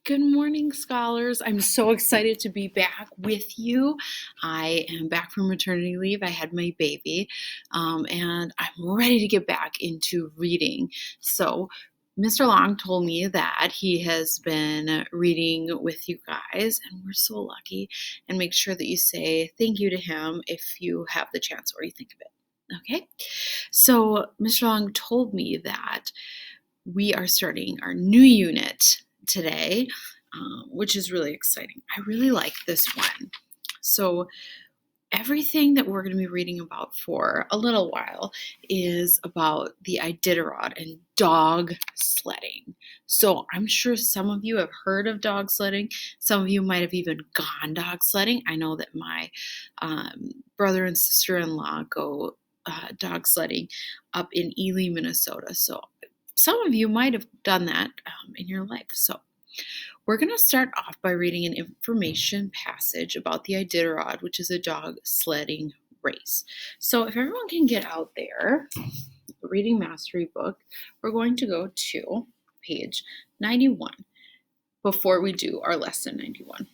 Good morning, scholars. I'm so excited to be back with you. I am back from maternity leave. I had my baby, and I'm ready to get back into reading. So, Mr. Long told me that he has been reading with you guys, and we're so lucky. And make sure that you say thank you to him if you have the chance or you think of it. Okay? So, Mr. Long told me that we are starting our new unit today, which is really exciting. I really like this one. So, everything that we're going to be reading about for a little while is about the Iditarod and dog sledding. So, I'm sure some of you have heard of dog sledding. Some of you might have even gone dog sledding. I know that my brother and sister in law go dog sledding up in Ely, Minnesota. So, some of you might have done that in your life. So, we're going to start off by reading an information passage about the Iditarod, which is a dog sledding race. So, if everyone can get out there, the Reading Mastery book, we're going to go to page 91 before we do our lesson 91.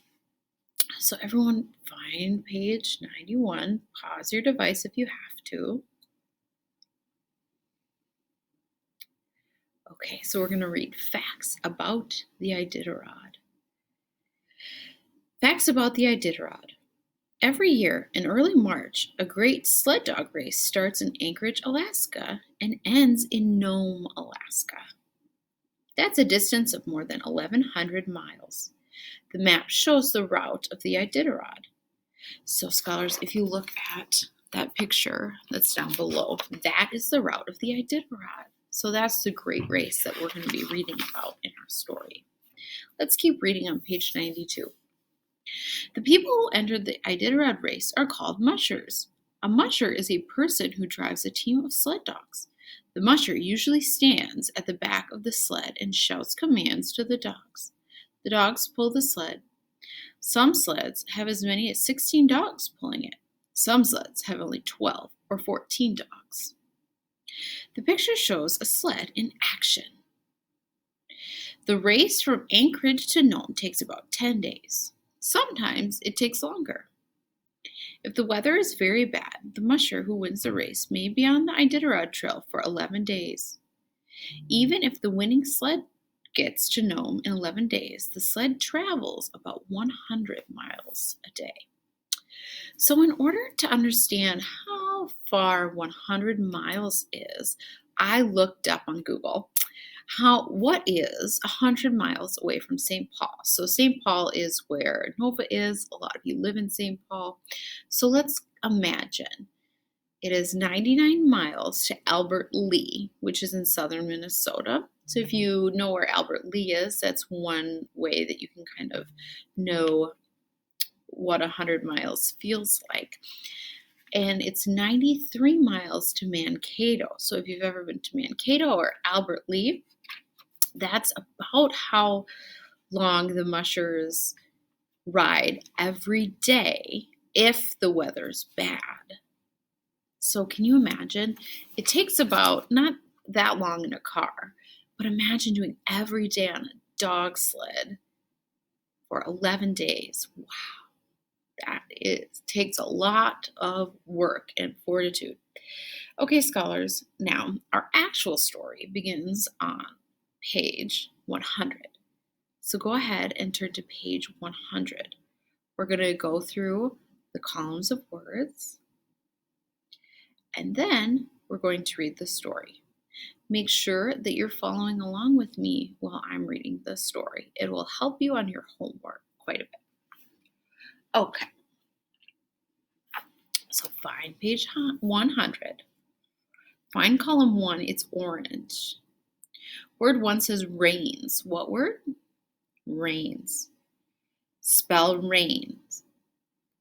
So, everyone find page 91, pause your device if you have to. Okay, so we're going to read facts about the Iditarod. Facts about the Iditarod. Every year in early March, a great sled dog race starts in Anchorage, Alaska, and ends in Nome, Alaska. That's a distance of more than 1,100 miles. The map shows the route of the Iditarod. So, scholars, if you look at that picture that's down below, that is the route of the Iditarod. So that's the great race that we're going to be reading about in our story. Let's keep reading on page 92. The people who entered the Iditarod race are called mushers. A musher is a person who drives a team of sled dogs. The musher usually stands at the back of the sled and shouts commands to the dogs. The dogs pull the sled. Some sleds have as many as 16 dogs pulling it. Some sleds have only 12 or 14 dogs. The picture shows a sled in action. The race from Anchorage to Nome takes about 10 days. Sometimes it takes longer. If the weather is very bad, the musher who wins the race may be on the Iditarod Trail for 11 days. Even if the winning sled gets to Nome in 11 days, the sled travels about 100 miles a day. So, in order to understand how far 100 miles is, I looked up on Google what is 100 miles away from St. Paul. So St. Paul is where Nova is. A lot of you live in St. Paul. So let's imagine it is 99 miles to Albert Lea, which is in southern Minnesota. So if you know where Albert Lea is, that's one way that you can kind of know what 100 miles feels like. And it's 93 miles to Mankato. So if you've ever been to Mankato or Albert Lea, that's about how long the mushers ride every day if the weather's bad. So can you imagine? It takes about not that long in a car, but imagine doing every day on a dog sled for 11 days. Wow. Takes a lot of work and fortitude. Okay, scholars, now our actual story begins on page 100. So go ahead and turn to page 100. We're going to go through the columns of words, and then we're going to read the story. Make sure that you're following along with me while I'm reading the story. It will help you on your homework quite a bit. Okay. So find page 100. Find column 1, it's orange. Word 1 says rains. What word? Rains. Spell rains.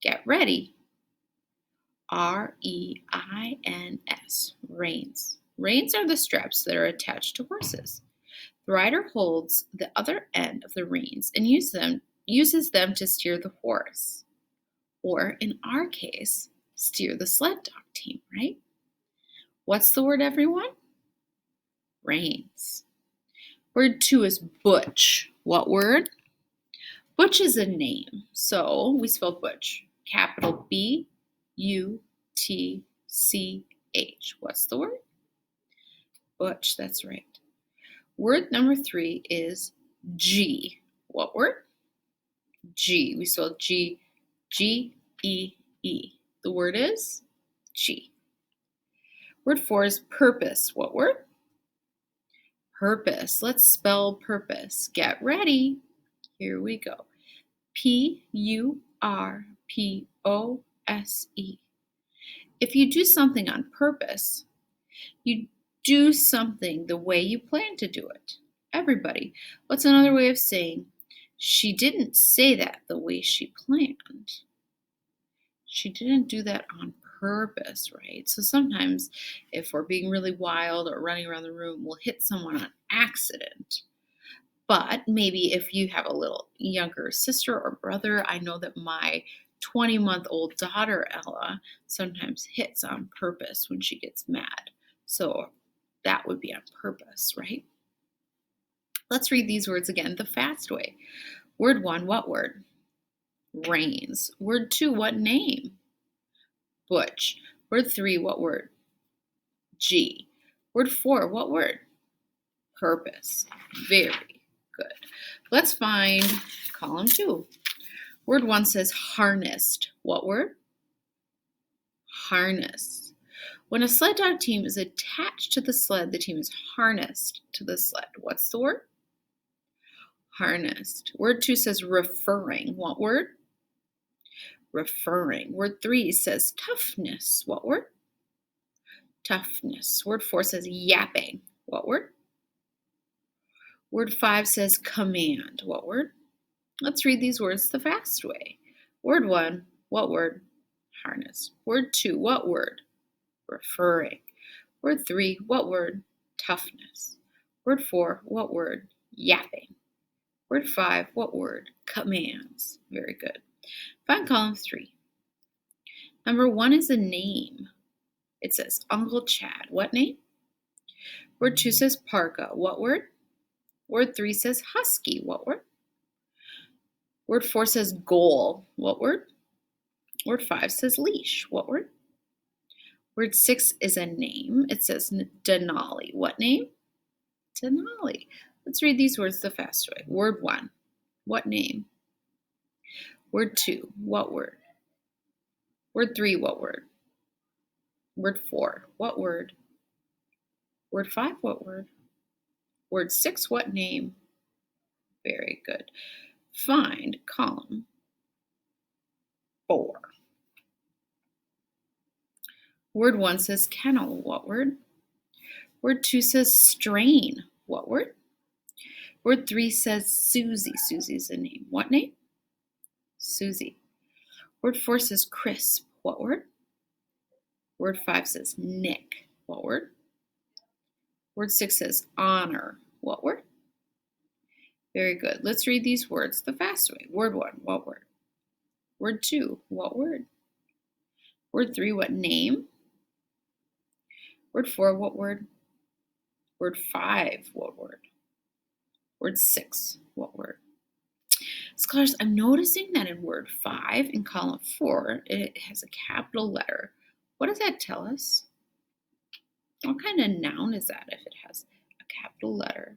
Get ready. R-E-I-N-S. Reins. Reins are the straps that are attached to horses. The rider holds the other end of the reins and uses them to steer the horse. Or, in our case, steer the sled dog team, right? What's the word, everyone? Reins. Word 2 is butch. What word? Butch is a name. So we spell Butch. Capital B-U-T-C-H. What's the word? Butch, that's right. Word number 3 is G. What word? G. We spell G, G-E-E. The word is G. Word 4 is purpose. What word? Purpose. Let's spell purpose. Get ready. Here we go. P-U-R-P-O-S-E. If you do something on purpose, you do something the way you plan to do it. Everybody. What's another way of saying she didn't say that the way she planned? She didn't do that on purpose, right? So sometimes if we're being really wild or running around the room, we'll hit someone on accident. But maybe if you have a little younger sister or brother, I know that my 20-month-old daughter, Ella, sometimes hits on purpose when she gets mad. So that would be on purpose, right? Let's read these words again the fast way. Word 1, what word? Rains. Word 2, what name? Butch. Word 3, what word? G. Word 4, what word? Purpose. Very good. Let's find column 2. Word 1 says harnessed. What word? Harness. When a sled dog team is attached to the sled, the team is harnessed to the sled. What's the word? Harnessed. Word 2 says referring. What word? Referring. Word 3 says toughness. What word? Toughness. Word 4 says yapping. What word? Word 5 says command. What word? Let's read these words the fast way. Word 1, what word? Harness. Word 2, what word? Referring. Word 3, what word? Toughness. Word 4, what word? Yapping. Word 5, what word? Commands. Very good. Find column 3. Number 1 is a name. It says Uncle Chad. What name? Word 2 says parka. What word? Word 3 says husky. What word? Word 4 says goal. What word? Word 5 says leash. What word? Word 6 is a name. It says Denali. What name? Denali. Let's read these words the fast way. Word 1, what name? Word 2, what word? Word 3, what word? Word 4, what word? Word 5, what word? Word 6, what name? Very good. Find column 4. Word 1 says kennel. What word? Word 2 says strain. What word? Word 3 says Susie. Susie's a name. What name? Susie. Word 4 says crisp. What word? Word 5 says Nick. What word? Word 6 says honor. What word? Very good. Let's read these words the fast way. Word 1, what word? Word 2, what word? Word 3, what name? Word 4, what word? Word 5, what word? Word 6, what word? Scholars, I'm noticing that in word 5 in column 4, it has a capital letter. What does that tell us? What kind of noun is that if it has a capital letter?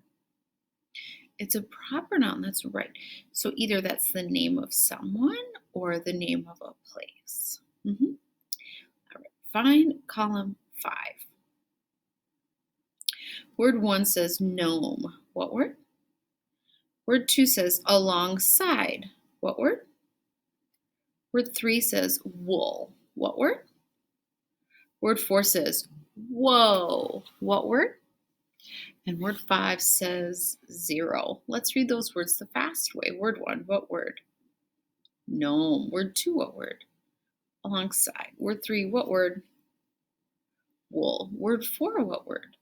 It's a proper noun, that's right. So either that's the name of someone or the name of a place. All right, find column 5. Word 1 says gnome. What word? Word 2 says alongside. What word? Word 3 says wool. What word? Word 4 says whoa. What word? And word 5 says 0. Let's read those words the fast way. Word 1, what word? Gnome. Word 2, what word? Alongside. Word 3, what word? Wool. Word 4, what word?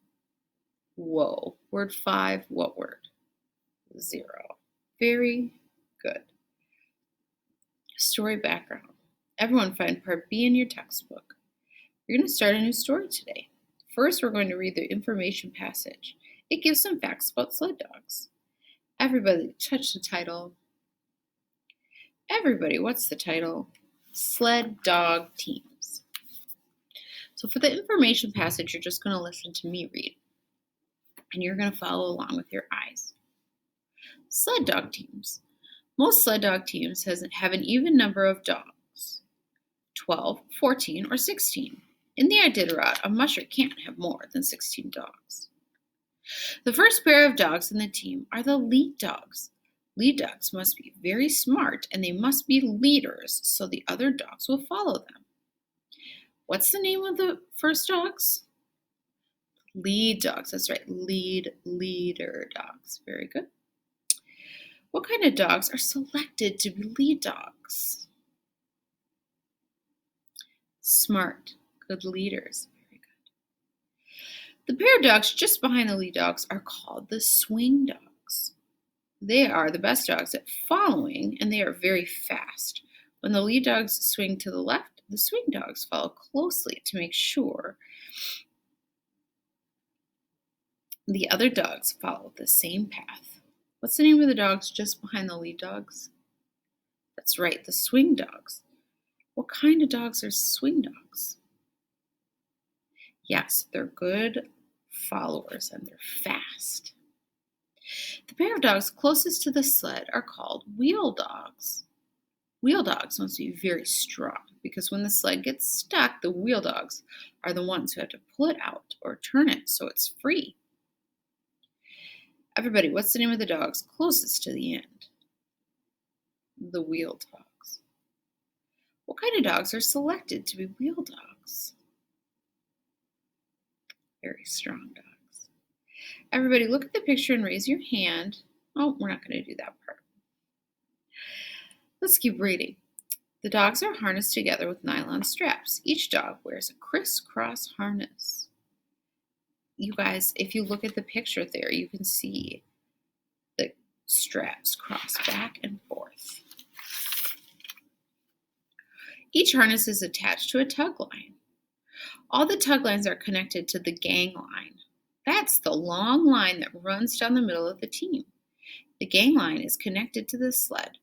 Whoa. Word 5, what word? 0. Very good. Story background. Everyone find part B in your textbook. We're going to start a new story today. First, we're going to read the information passage. It gives some facts about sled dogs. Everybody touch the title. Everybody, what's the title? Sled Dog Teams. So for the information passage, you're just going to listen to me read, and you're going to follow along with your eyes. Sled dog teams. Most sled dog teams have an even number of dogs, 12, 14, or 16. In the Iditarod, a musher can't have more than 16 dogs. The first pair of dogs in the team are the lead dogs. Lead dogs must be very smart, and they must be leaders so the other dogs will follow them. What's the name of the first dogs? Lead dogs. That's right. Leader dogs. Very good. What kind of dogs are selected to be lead dogs? Smart. Good leaders. Very good. The pair of dogs just behind the lead dogs are called the swing dogs. They are the best dogs at following, and they are very fast. When the lead dogs swing to the left, the swing dogs follow closely to make sure the other dogs follow the same path. What's the name of the dogs just behind the lead dogs? That's right, the swing dogs. What kind of dogs are swing dogs? Yes, they're good followers and they're fast. The pair of dogs closest to the sled are called wheel dogs. Wheel dogs must be very strong because when the sled gets stuck, the wheel dogs are the ones who have to pull it out or turn it so it's free. Everybody, what's the name of the dogs closest to the end? The wheel dogs. What kind of dogs are selected to be wheel dogs? Very strong dogs. Everybody, look at the picture and raise your hand. Oh, we're not going to do that part. Let's keep reading. The dogs are harnessed together with nylon straps. Each dog wears a crisscross harness. You guys, if you look at the picture there, you can see the straps cross back and forth. Each harness is attached to a tug line. All the tug lines are connected to the gang line. That's the long line that runs down the middle of the team. The gang line is connected to the sled.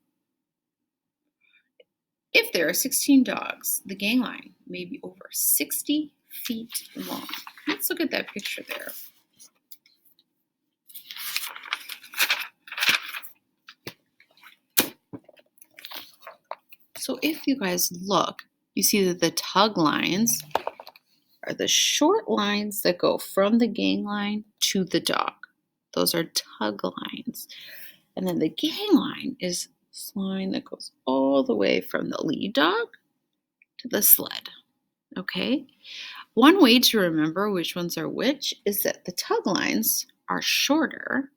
If there are 16 dogs, the gang line may be over 60 feet long. Let's look at that picture there. So if you guys look, you see that the tug lines are the short lines that go from the gang line to the dog. Those are tug lines. And then the gang line is this line that goes all the way from the lead dog to the sled. Okay? One way to remember which ones are which is that the tug lines are shorter,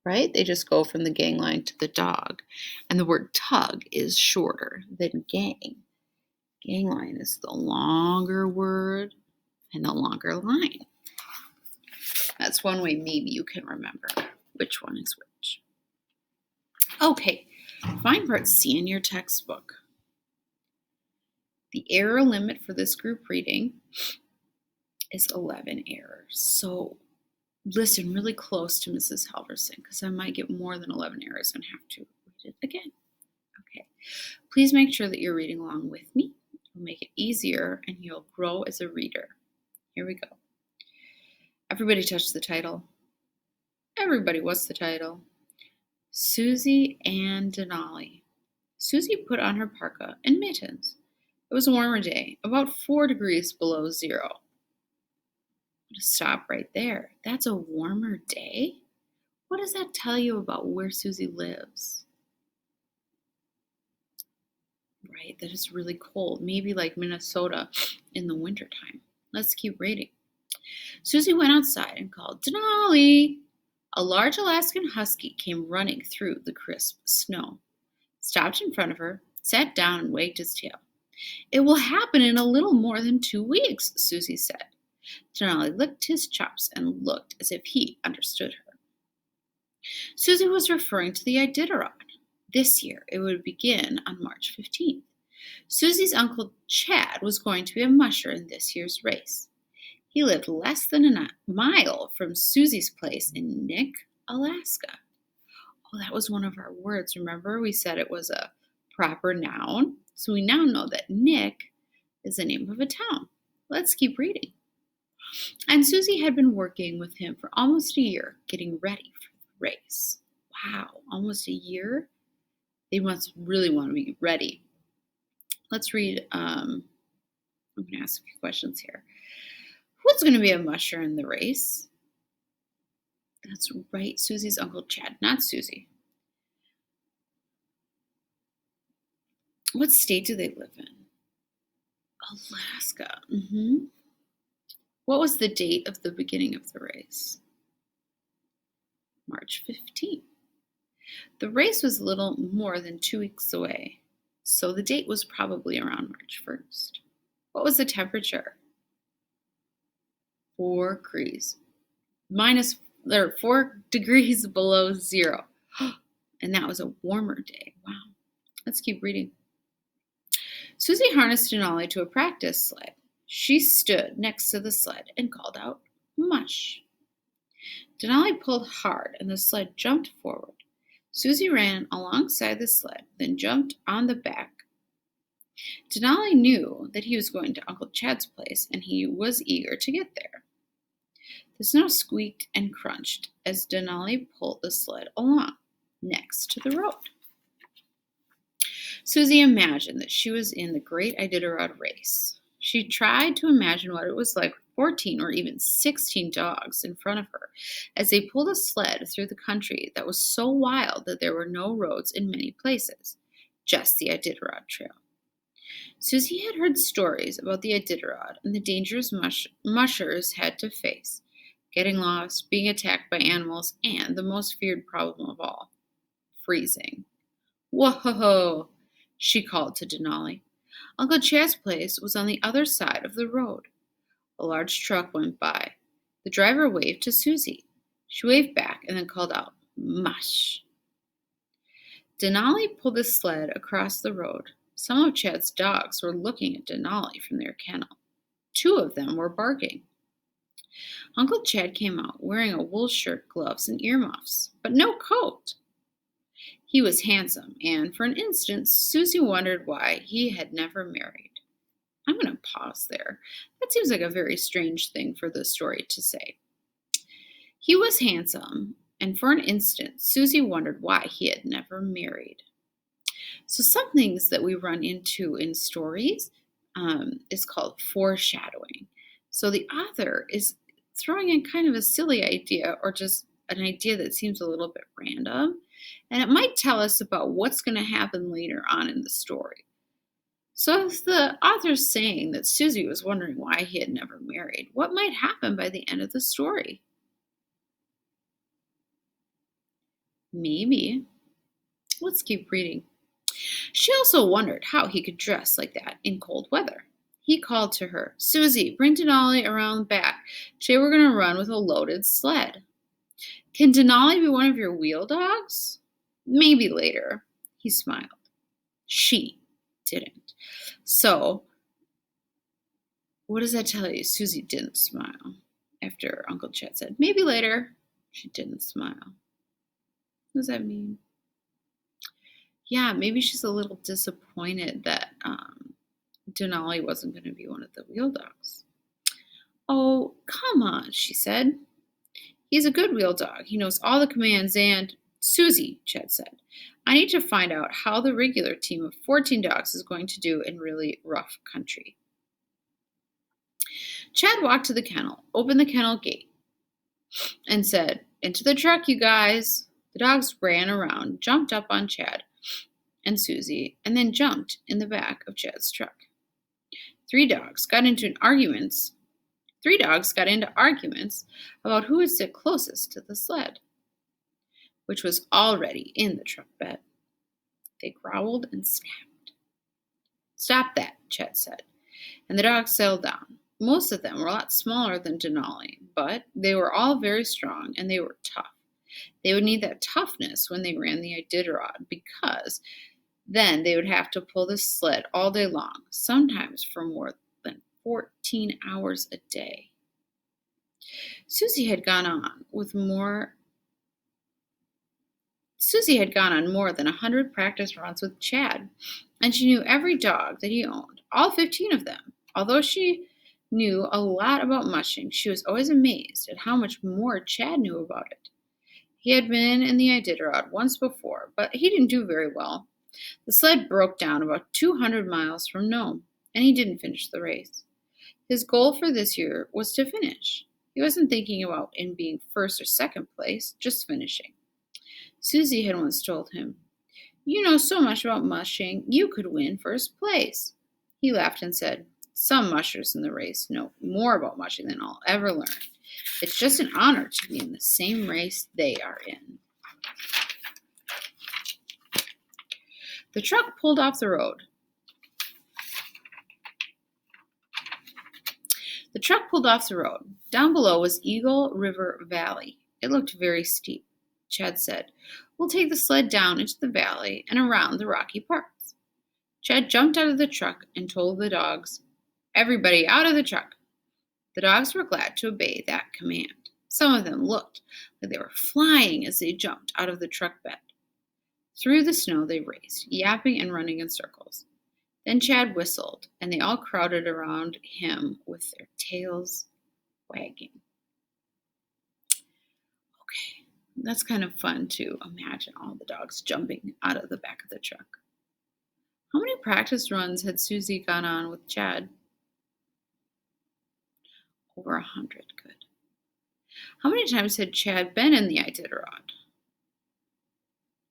right? They just go from the gang line to the dog. And the word tug is shorter than gang. Gang line is the longer word and the longer line. That's one way maybe you can remember which one is which. Okay, find part C in your textbook. The error limit for this group reading is 11 errors. So listen really close to Mrs. Halverson because I might get more than 11 errors and have to read it again. Okay, please make sure that you're reading along with me. It'll make it easier and you'll grow as a reader. Here we go. Everybody touch the title. Everybody, what's the title? Susie and Denali. Susie put on her parka and mittens. It was a warmer day, about 4 degrees below zero. Stop right there. That's a warmer day? What does that tell you about where Susie lives? Right, that it's really cold, maybe like Minnesota in the wintertime. Let's keep reading. Susie went outside and called, Denali! A large Alaskan husky came running through the crisp snow, stopped in front of her, sat down and wagged his tail. It will happen in a little more than 2 weeks, Susie said. Denali licked his chops and looked as if he understood her. Susie was referring to the Iditarod. This year it would begin on March 15th. Susie's uncle Chad was going to be a musher in this year's race. He lived less than a mile from Susie's place in Nick, Alaska. Oh, that was one of our words. Remember, we said it was a proper noun. So we now know that Nick is the name of a town. Let's keep reading. And Susie had been working with him for almost a year, getting ready for the race. Wow, almost a year? They must really want to be ready. Let's read. I'm going to ask a few questions here. Who's going to be a musher in the race? That's right, Susie's Uncle Chad, not Susie. What state do they live in? Alaska. What was the date of the beginning of the race? March 15th. The race was a little more than 2 weeks away, so the date was probably around March 1st. What was the temperature? 4 degrees. 4 degrees below zero. And that was a warmer day. Wow. Let's keep reading. Susie harnessed Denali to a practice sled. She stood next to the sled and called out, "Mush." Denali pulled hard and the sled jumped forward. Susie ran alongside the sled, then jumped on the back. Denali knew that he was going to Uncle Chad's place and he was eager to get there. The snow squeaked and crunched as Denali pulled the sled along next to the road. Susie imagined that she was in the Great Iditarod race. She tried to imagine what it was like with 14 or even 16 dogs in front of her as they pulled a sled through the country that was so wild that there were no roads in many places, just the Iditarod Trail. Susie had heard stories about the Iditarod and the dangers mushers had to face, getting lost, being attacked by animals, and the most feared problem of all, freezing. "Whoa!" she called to Denali. Uncle Chad's place was on the other side of the road. A large truck went by. The driver waved to Susie. She waved back and then called out, "Mush." Denali pulled the sled across the road. Some of Chad's dogs were looking at Denali from their kennel. 2 of them were barking. Uncle Chad came out wearing a wool shirt, gloves, and earmuffs, but no coat. He was handsome, and for an instant, Susie wondered why he had never married. I'm going to pause there. That seems like a very strange thing for the story to say. He was handsome, and for an instant, Susie wondered why he had never married. So some things that we run into in stories is called foreshadowing. So the author is throwing in kind of a silly idea or just an idea that seems a little bit random, and it might tell us about what's going to happen later on in the story. So if the author's saying that Susie was wondering why he had never married, what might happen by the end of the story? Maybe. Let's keep reading. She also wondered how he could dress like that in cold weather. He called to her, "Susie, bring Denali around back. Today we're going to run with a loaded sled." "Can Denali be one of your wheel dogs?" "Maybe later." He smiled. She didn't. So, what does that tell you? Susie didn't smile. After Uncle Chet said, "Maybe later," she didn't smile. What does that mean? Yeah, maybe she's a little disappointed that Denali wasn't going to be one of the wheel dogs. "Oh, come on," she said. "He's a good wheel dog. He knows all the commands and—" "Susie," Chet said, "I need to find out how the regular team of 14 dogs is going to do in really rough country." Chad walked to the kennel, opened the kennel gate, and said, "Into the truck, you guys." The dogs ran around, jumped up on Chad and Susie, and then jumped in the back of Chad's truck. Three dogs got into arguments about who would sit closest to the sled, which was already in the truck bed. They growled and snapped. "Stop that," Chet said, and the dogs settled down. Most of them were a lot smaller than Denali, but they were all very strong and they were tough. They would need that toughness when they ran the Iditarod because then they would have to pull the sled all day long, sometimes for more than 14 hours a day. Susie had gone on with more Susie had gone on more than 100 practice runs with Chad, and she knew every dog that he owned, all 15 of them. Although she knew a lot about mushing, she was always amazed at how much more Chad knew about it. He had been in the Iditarod once before, but he didn't do very well. The sled broke down about 200 miles from Nome, and he didn't finish the race. His goal for this year was to finish. He wasn't thinking about in being first or second place, just finishing. Susie had once told him, "You know so much about mushing, you could win first place." He laughed and said, "Some mushers in the race know more about mushing than I'll ever learn. It's just an honor to be in the same race they are in." The truck pulled off the road. The truck pulled off the road. Down below was Eagle River Valley. It looked very steep. Chad said, "We'll take the sled down into the valley and around the rocky parts." Chad jumped out of the truck and told the dogs, "Everybody out of the truck." The dogs were glad to obey that command. Some of them looked like they were flying as they jumped out of the truck bed. Through the snow they raced, yapping and running in circles. Then Chad whistled, and they all crowded around him with their tails wagging. Okay, that's kind of fun to imagine all the dogs jumping out of the back of the truck. How many practice runs had Susie gone on with Chad? Over 100. Good. How many times had Chad been in the Iditarod?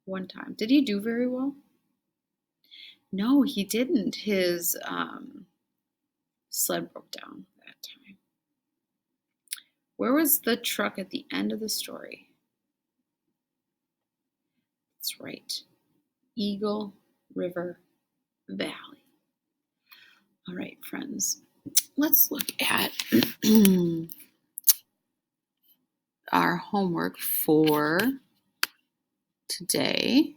One time. Did he do very well? No, he didn't. His sled broke down that time. Where was the truck at the end of the story? That's right. Eagle River Valley. All right, friends. Let's look at our homework for today.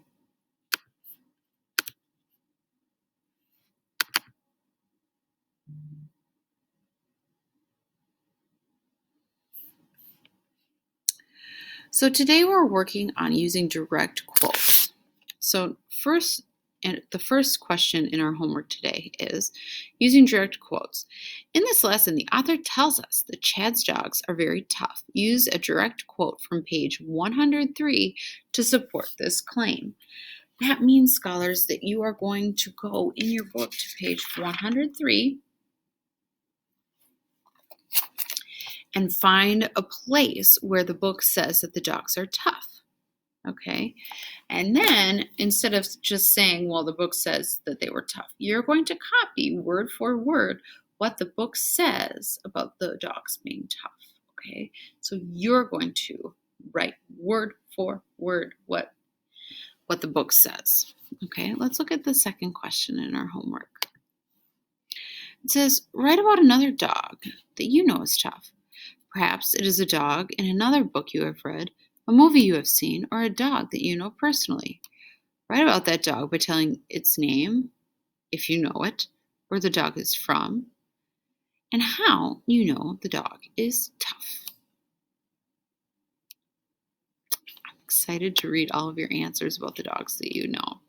So today we're working on using direct quotes. So the first question in our homework today is using direct quotes. In this lesson, the author tells us that Chad's dogs are very tough. Use a direct quote from page 103 to support this claim. That means, scholars, that you are going to go in your book to page 103 and find a place where the book says that the dogs are tough. Okay, and then instead of just saying, well, the book says that they were tough, you're going to copy word for word what the book says about the dogs being tough. Okay, so you're going to write word for word what the book says. Okay, let's look at the second question in our homework. It says, write about another dog that you know is tough. Perhaps it is a dog in another book you have read, a movie you have seen, or a dog that you know personally. Write about that dog by telling its name, if you know it, where the dog is from, and how you know the dog is tough. I'm excited to read all of your answers about the dogs that you know.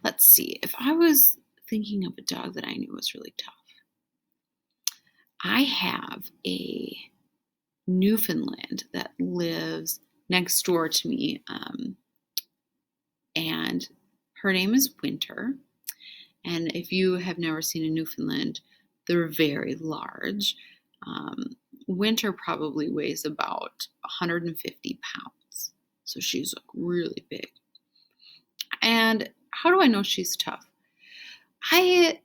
Let's see. If I was thinking of a dog that I knew was really tough, I have a Newfoundland that lives next door to me, and her name is Winter. And if you have never seen a Newfoundland, they're very large. Winter probably weighs about 150 pounds, so she's really big. And how do I know she's tough? I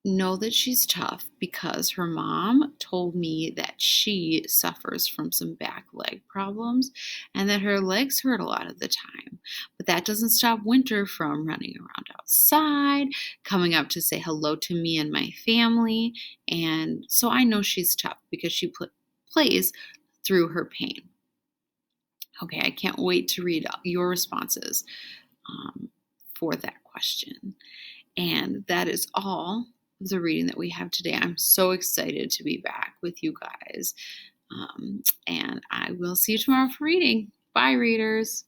know that she's tough because her mom told me that she suffers from some back leg problems and that her legs hurt a lot of the time. But that doesn't stop Winter from running around outside, coming up to say hello to me and my family. And so I know she's tough because she plays through her pain. Okay, I can't wait to read your responses for that question. And that is all of the reading that we have today. I'm so excited to be back with you guys. And I will see you tomorrow for reading. Bye, readers.